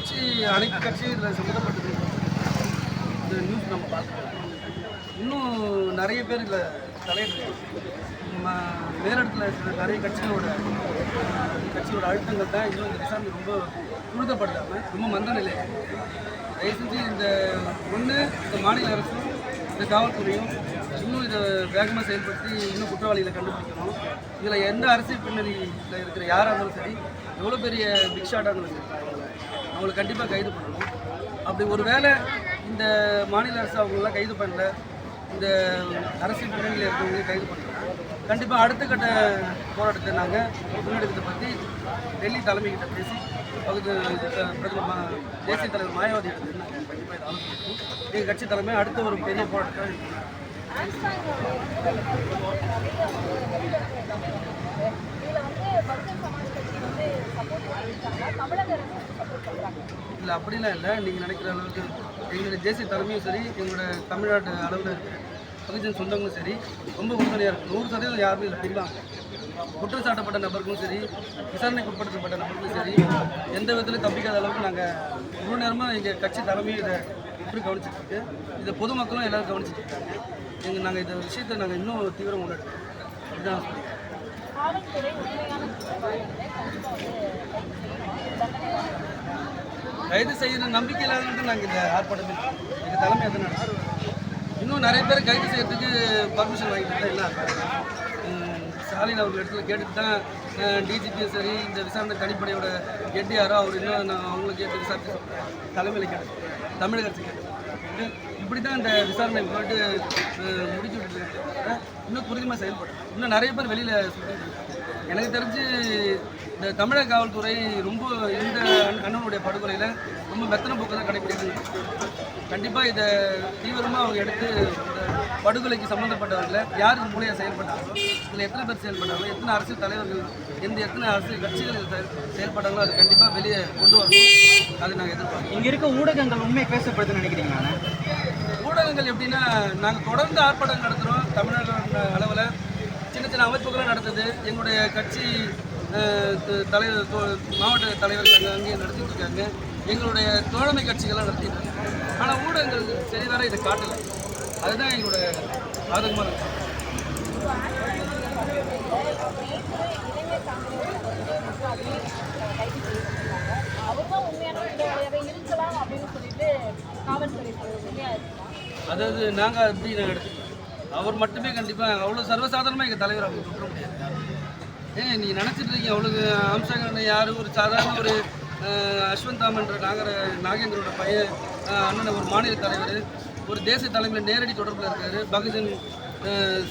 கட்சி அனைத்து கட்சி இதில் சம்மந்தப்பட்டது இந்த நியூஸ் நம்ம பார்க்கலாம். இன்னும் நிறைய பேர் இதில் தலையிட்டு மேலிடத்தில் இருக்கிற நிறைய கட்சியோட அழுத்தங்கள் தான் இன்னும் இந்த விசாரணை ரொம்ப துரிதப்படுத்தாமல் ரொம்ப மந்த நிலை. தயவு செஞ்சு இந்த இந்த மாநில அரசும் இந்த காவல்துறையும் இன்னும் இதை வேகமாக செயல்படுத்தி இன்னும் குற்றவாளிகளை கண்டுபிடிக்கணும். இதில் எந்த அரசியல் பின்னணியில் இருக்கிற யாராக இருந்தாலும் சரி, எவ்வளோ பெரிய பிக் ஷாட்டாக இருந்தாலும் சரி, அவங்களை கண்டிப்பாக கைது பண்ணணும். அப்படி ஒரு வேளை இந்த மாநில அரசு அவங்களெலாம் கைது பண்ணல, இந்த அரசியல் பின்னணியில் இருக்கிறவங்களே கைது பண்ணலாம், கண்டிப்பாக அடுத்த கட்ட போராட்டத்தை நாங்கள் முன்னெடுக்கிறத பற்றி டெல்லி தலைமைக்கிட்ட பேசி தேசிய தலைவர் மாயாவதி எடுத்து நாங்கள் கண்டிப்பாக இதை ஆலோசிப்போம். எங்கள் கட்சி தலைமை அடுத்த ஒரு பெரிய போராட்டத்தை இல்லை அப்படிலாம் இல்லை. நீங்கள் நினைக்கிற அளவுக்கு எங்களுடைய தேசிய தலைமையும் சரி, எங்களோட தமிழ்நாட்டு அளவில் இருக்கிற பகுஜன் சொந்தங்களும் சரி ரொம்ப உறுதுணையாக இருக்கும். 100% யாருமே இல்லை பின்வாங்க. குற்றம் சாட்டப்பட்ட நபர்களும் சரி, விசாரணைக்கு உட்படுத்தப்பட்ட நபர்களும் சரி, எந்த விதத்திலையும் தப்பிக்காத அளவுக்கு நாங்கள் முழு நேரமாக எங்கள் கட்சி தலைமையும் இதை எப்படி கவனிச்சிட்ருக்கு, இதை பொதுமக்களும் எல்லோரும் கவனிச்சிட்டு இருக்காங்க. நாங்கள் இந்த விஷயத்தை நாங்கள் இன்னும் தீவிரம் முன்னெடுக்கிறோம். இதுதான் சொல்லியிருக்கோம். கைது செய்கிற நம்பிக்கை இல்லாதவங்க நாங்கள் இந்த ஆர்ப்பாட்டத்தில் எங்கள் தலைமை எது நடத்துகிறோம். இன்னும் நிறைய பேர் கைது செய்கிறதுக்கு பர்மிஷன் வாங்கிட்டு தான் எல்லாம் ஸ்டாலின் அவர்கள் இடத்துல கேட்டுட்டு தான் டிஜிபியும் சரி, இந்த விசாரணை தனிப்படையோட எட்டியாரோ அவர் இன்னும் அவங்களும் கேட்டு விசாரித்து தலைமையில் கேட்டு தமிழக அரசு கேட்டு இப்படி தான் இந்த விசாரணை போட்டு முடிச்சு விட்டுருக்காங்க. இன்னும் துரிதமாக செயல்படும். இன்னும் நிறைய பேர் வெளியில் சொல்லிட்டு எனக்கு தெரிஞ்சு இந்த தமிழக காவல்துறை ரொம்ப இந்த அண்ணனுடைய படுகொலையில் ரொம்ப மெத்தனை போக்கு தான் கடைபிடிக்கிறாங்க. கண்டிப்பாக இதை தீவிரமாக அவங்க எடுத்து இந்த படுகொலைக்கு சம்மந்தப்பட்டவர்களை யார் மூலையாக செயல்பட்டாங்களோ, இதில் எத்தனை பேர் செயல்பட்டாங்களோ, எத்தனை அரசியல் தலைவர்கள் எத்தனை அரசியல் கட்சிகள் செயல்பட்டாங்களோ அது கண்டிப்பாக வெளியே கொண்டு வரணும். அது நாங்கள் எதிர்பார்க்கோம். இங்கே இருக்க ஊடகங்கள் உண்மை பேசப்படுதுன்னு நினைக்கிறீங்களா? ஊடகங்கள் எப்படின்னா, நாங்கள் தொடர்ந்து ஆர்ப்பாட்டம் நடத்துகிறோம். தமிழ்நாடு அளவில் சின்ன சின்ன அமைப்புகளும் நடத்துது. எங்களுடைய கட்சி தலைவர் மாவட்ட தலைவர்கள் அங்கேயும் நடத்திட்டு இருக்காங்க. எங்களுடைய தோழமை கட்சிகள்லாம் நடத்திட்டு இருக்காங்க. ஆனால் ஊடகங்கள் சரி வர இதை காட்டலை. அதுதான் எங்களுடைய ஆதங்கமாக இருக்குது. அதாவது நாங்கள் அப்படி எடுத்துக்கோம். அவர் மட்டுமே கண்டிப்பாக அவ்வளோ சர்வசாதாரணமாக எங்கள் தலைவர் அவங்க சொல்ல முடியாது. நீங்கள் நினச்சிட்டு இருக்கீங்க அவ்வளோ அம்சாங்கண்ணன் யார், ஒரு சாதாரண ஒரு அஸ்வந்த் தாமன்ற நாகேந்திரோட பையன் அண்ணன், ஒரு மாநில தலைவர், ஒரு தேசிய தலைமையில் நேரடி தொடர்பில் இருக்கார். பகுஜன்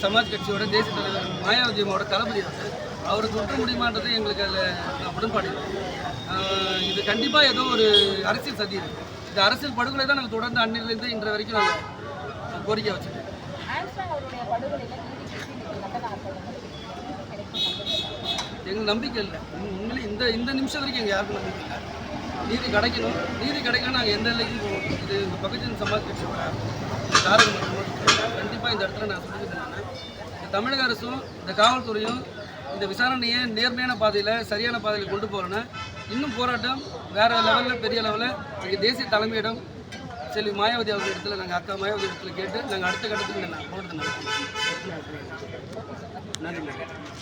சமாஜ் கட்சியோட தேசிய தலைவர் மாயாவதியோட தளபதி இருக்குது. அவருக்கு விட்ட முடியுமான்றது எங்களுக்கு அதில் உடன்பாடு. இது கண்டிப்பாக ஏதோ ஒரு அரசியல் சதி இருக்குது. இந்த அரசியல் படுகொலை தான் நாங்கள் தொடர்ந்து அன்னிலிருந்து இன்று வரைக்கும் நாங்கள் கோரிக்கை வச்சுருக்கோம். எங்களுக்கு நம்பிக்கை இல்லை. உண்மையிலே இந்த நிமிஷம் வரைக்கும் எங்கள் யாருக்கும் நம்பிக்கை இல்லை. நீதி கிடைக்கணும். நீதி கிடைக்கணும். நாங்கள் எந்த நிலைக்கும் போவோம். இது இந்த பகுஜன் சமாஜ் கட்சியோட கண்டிப்பாக இந்த இடத்துல நான் சொல்லியிருக்கேன். இந்த தமிழக அரசும் இந்த காவல்துறையும் இந்த விசாரணையை நேர்மையான பாதையில் சரியான பாதையில் கொண்டு போகிறோன்னா இன்னும் போராட்டம் வேறு லெவலில் பெரிய லெவலில் எங்கள் தேசிய தலைமையிடம் செல்வி மாயாவதி அவர்கள் இடத்துல நாங்கள் அக்கா மாயாவதி இடத்துல கேட்டு நாங்கள் அடுத்த கட்டத்துக்கு நாங்கள் போராட்டம் நடத்துவோம். நன்றி.